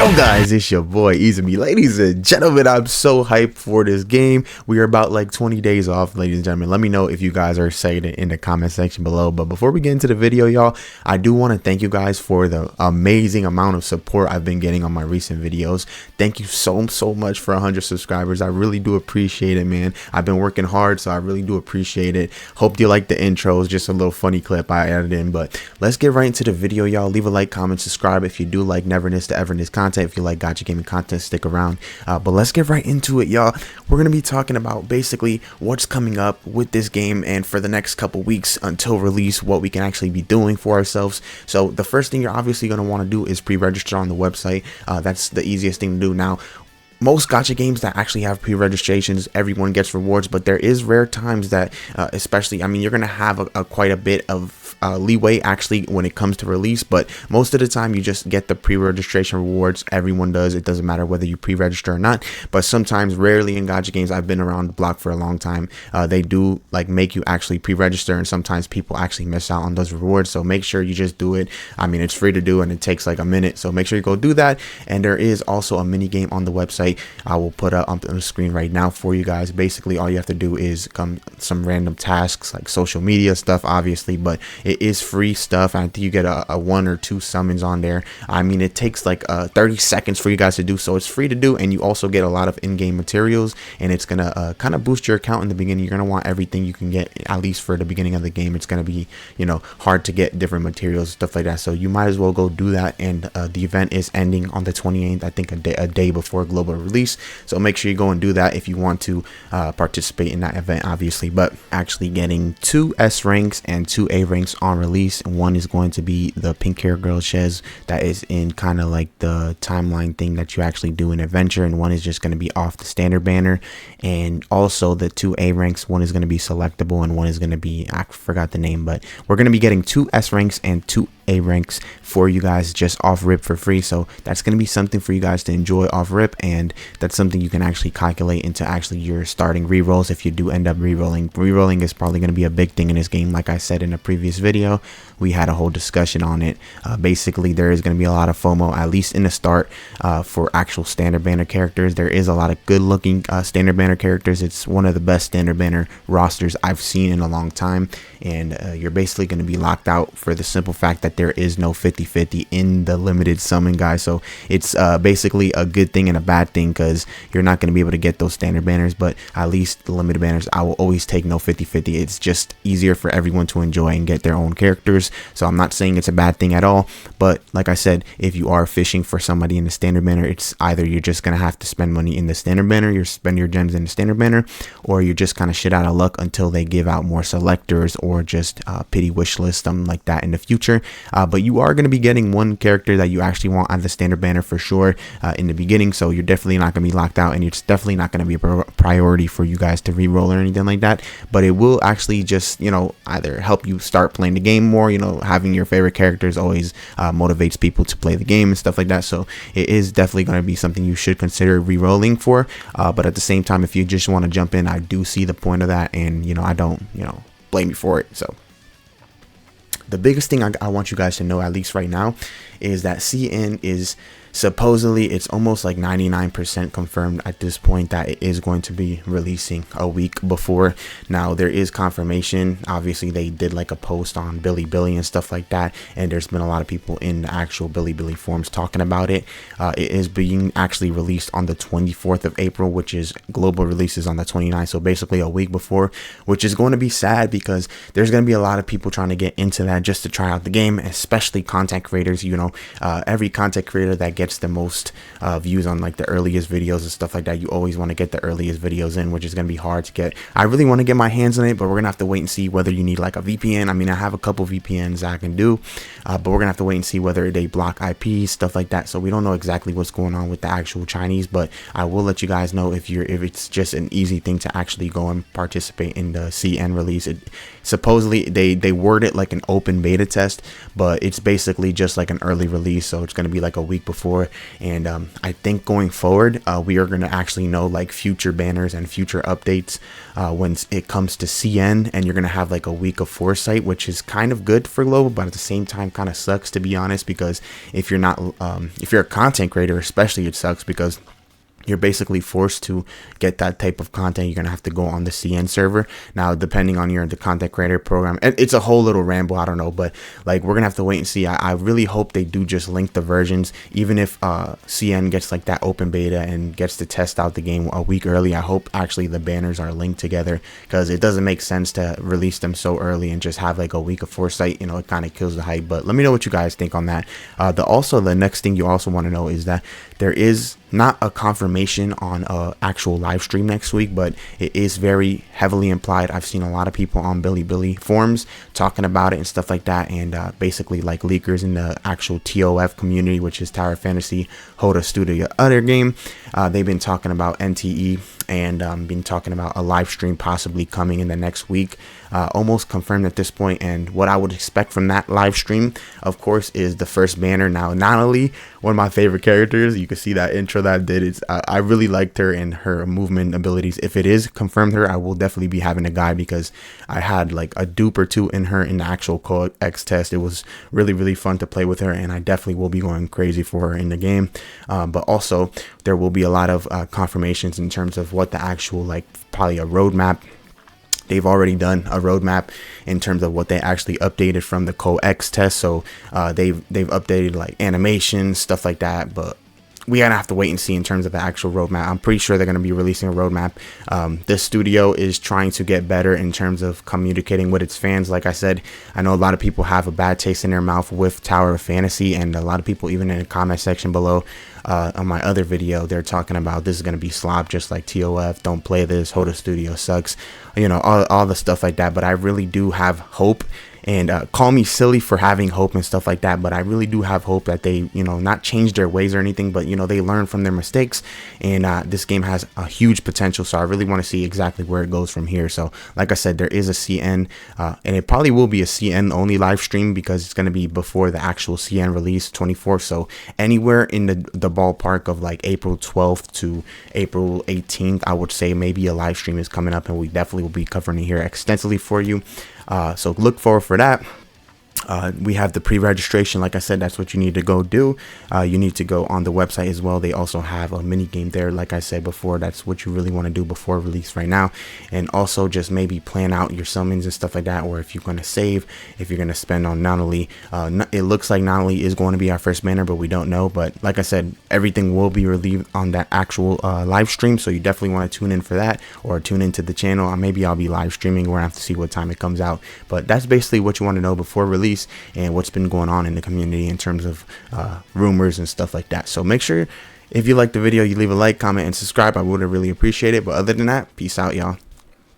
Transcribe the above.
up, guys? It's your boy Easy. Ladies and gentlemen, I'm so hyped for this game. We are about like 20 days off, ladies and gentlemen. Let me know if you guys are excited in the comment section below. But before we get into the video, y'all, I do want to thank you guys for the amazing amount of support I've been getting on my recent videos. Thank you so much for 100 subscribers. I really do appreciate it, man. I've been working hard, so I really do appreciate it. Hope you like the intros, just a little funny clip I added in. But let's get right into the video, y'all. Leave a like, comment, subscribe if you do like Neverness to Everness content. If you like gacha gaming content, stick around. But let's get right into it, y'all. We're gonna be talking about basically what's coming up with this game and for the next couple weeks until release, what we can actually be doing for ourselves. So the first thing you're obviously going to want to do is pre-register on the website. That's the easiest thing to do. Now, most gacha games that actually have pre-registrations, everyone gets rewards, but there is rare times that especially, I mean, you're going to have quite a bit of leeway actually when it comes to release, but most of the time you just get the pre-registration rewards. Everyone does. It doesn't matter whether you pre-register or not, but sometimes, rarely in gacha games, I've been around the block for a long time, they do like make you actually pre-register, and sometimes people actually miss out on those rewards. So make sure you just do it. I mean, it's free to do and it takes like a minute, so make sure you go do that. And there is also a mini game on the website. I will put up on the screen right now for you guys. Basically, all you have to do is come some random tasks like social media stuff, obviously, but it is free stuff. I think you get a 1 or 2 summons on there. I mean, it takes like 30 seconds for you guys to do, so it's free to do, and you also get a lot of in-game materials, and it's gonna kind of boost your account in the beginning. You're gonna want everything you can get, at least for the beginning of the game. It's gonna be, you know, hard to get different materials, stuff like that, so you might as well go do that. And the event is ending on the 28th, I think a day before global release, so make sure you go and do that if you want to participate in that event, obviously. But actually getting 2 S ranks and 2 A ranks on release, and one is going to be the pink hair girl Shez that is in kind of like the timeline thing that you actually do in adventure, and one is just going to be off the standard banner. And also the 2 A ranks, one is going to be selectable and one is going to be, I forgot the name, but we're going to be getting 2 S ranks and 2 A ranks for you guys just off rip for free. So that's going to be something for you guys to enjoy off rip, and that's something you can actually calculate into actually your starting rerolls if you do end up rerolling. Rerolling is probably going to be a big thing in this game. Like I said in a previous video, we had a whole discussion on it. Basically, there is going to be a lot of FOMO, at least in the start, for actual standard banner characters. There is a lot of good looking standard banner characters. It's one of the best standard banner rosters I've seen in a long time, and you're basically going to be locked out for the simple fact that there is no 50-50 in the limited summon, guys. So it's basically a good thing and a bad thing, because you're not going to be able to get those standard banners, but at least the limited banners, I will always take no 50-50. It's just easier for everyone to enjoy and get their own characters. So I'm not saying it's a bad thing at all, but like I said, if you are fishing for somebody in the standard banner, it's either you're just going to have to spend money in the standard banner, you spend your gems in the standard banner, or you're just kind of shit out of luck until they give out more selectors or just pity wish list, something like that in the future. But you are going to be getting one character that you actually want on the standard banner for sure in the beginning, so you're definitely not going to be locked out, and it's definitely not going to be a priority for you guys to re-roll or anything like that. But it will actually just, you know, either help you start playing the game more. You know, having your favorite characters always motivates people to play the game and stuff like that, so it is definitely going to be something you should consider re-rolling for. But at the same time, if you just want to jump in, I do see the point of that, and you know, I don't, you know, blame you for it. So the biggest thing I want you guys to know, at least right now, is that CN is supposedly, it's almost like 99% confirmed at this point that it is going to be releasing a week before. Now, there is confirmation. Obviously, they did like a post on Bilibili and stuff like that, and there's been a lot of people in the actual Bilibili forums talking about it. It is being actually released on the 24th of April, which is global releases on the 29th, so basically a week before, which is going to be sad because there's going to be a lot of people trying to get into that just to try out the game, especially content creators. You know, every content creator that gets the most views on like the earliest videos and stuff like that, you always want to get the earliest videos in, which is going to be hard to get. I really want to get my hands on it, but we're gonna have to wait and see whether you need like a VPN. I mean, I have a couple VPNs I can do, but we're gonna have to wait and see whether they block IPs, stuff like that. So we don't know exactly what's going on with the actual Chinese, but I will let you guys know if it's just an easy thing to actually go and participate in the CN release. Supposedly they word it like an open beta test, but it's basically just like an early release, so it's going to be like a week before before. And I think going forward, we are going to actually know like future banners and future updates when it comes to CN, and you're going to have like a week of foresight, which is kind of good for global, but at the same time kind of sucks, to be honest, because if you're not if you're a content creator especially, it sucks because you're basically forced to get that type of content. You're gonna have to go on the CN server. Now, depending on the content creator program, and it's a whole little ramble, I don't know, but like we're gonna have to wait and see. I really hope they do just link the versions, even if CN gets like that open beta and gets to test out the game a week early. I hope actually the banners are linked together, because it doesn't make sense to release them so early and just have like a week of foresight. You know, it kind of kills the hype. But let me know what you guys think on that. The next thing you also want to know is that there is not a confirmation on a actual live stream next week, but it is very heavily implied. I've seen a lot of people on Billy forums talking about it and stuff like that, and basically like leakers in the actual TOF community, which is Tower Fantasy Hoda Studio other game. They've been talking about NTE and been talking about a live stream possibly coming in the next week, almost confirmed at this point. And what I would expect from that live stream, of course, is the first banner. Now, Natalie, one of my favorite characters, you can see that intro that I did. I really liked her and her movement abilities. If it is confirmed her, I will definitely be having a guide, because I had like a dupe or two in her in the actual Co-X test. It was really fun to play with her, and I definitely will be going crazy for her in the game. But also there will be a lot of confirmations in terms of what the actual, like probably a roadmap. They've already done a roadmap in terms of what they actually updated from the Co-X test. So they've updated like animations, stuff like that. But we gotta have to wait and see in terms of the actual roadmap. I'm pretty sure they're gonna be releasing a roadmap. This studio is trying to get better in terms of communicating with its fans. Like I said, I know a lot of people have a bad taste in their mouth with Tower of Fantasy, and a lot of people even in the comment section below on my other video, they're talking about this is gonna be slop just like TOF. Don't play this. Hoda Studio sucks. You know, all the stuff like that. But I really do have hope. And call me silly for having hope and stuff like that, but I really do have hope that they, you know, not change their ways or anything, but, you know, they learn from their mistakes. And this game has a huge potential, so I really want to see exactly where it goes from here. So like I said, there is a CN, and it probably will be a CN only live stream, because it's going to be before the actual CN release 24th. So anywhere in the ballpark of like April 12th to April 18th, I would say maybe a live stream is coming up, and we definitely will be covering it here extensively for you. So look forward for that. We have the pre-registration. Like I said, that's what you need to go do. You need to go on the website as well. They also have a mini game there. Like I said before, that's what you really want to do before release right now. And also just maybe plan out your summons and stuff like that, or if you're going to save, if you're going to spend on Natalie. It looks like Natalie is going to be our first banner, but we don't know. But like I said, everything will be relieved on that actual live stream, so you definitely want to tune in for that, or tune into the channel. Maybe I'll be live streaming. We're gonna have to see what time it comes out, but that's basically what you want to know before release and what's been going on in the community in terms of rumors and stuff like that. So make sure if you like the video, you leave a like, comment, and subscribe. I would really appreciate it. But other than that, peace out, y'all.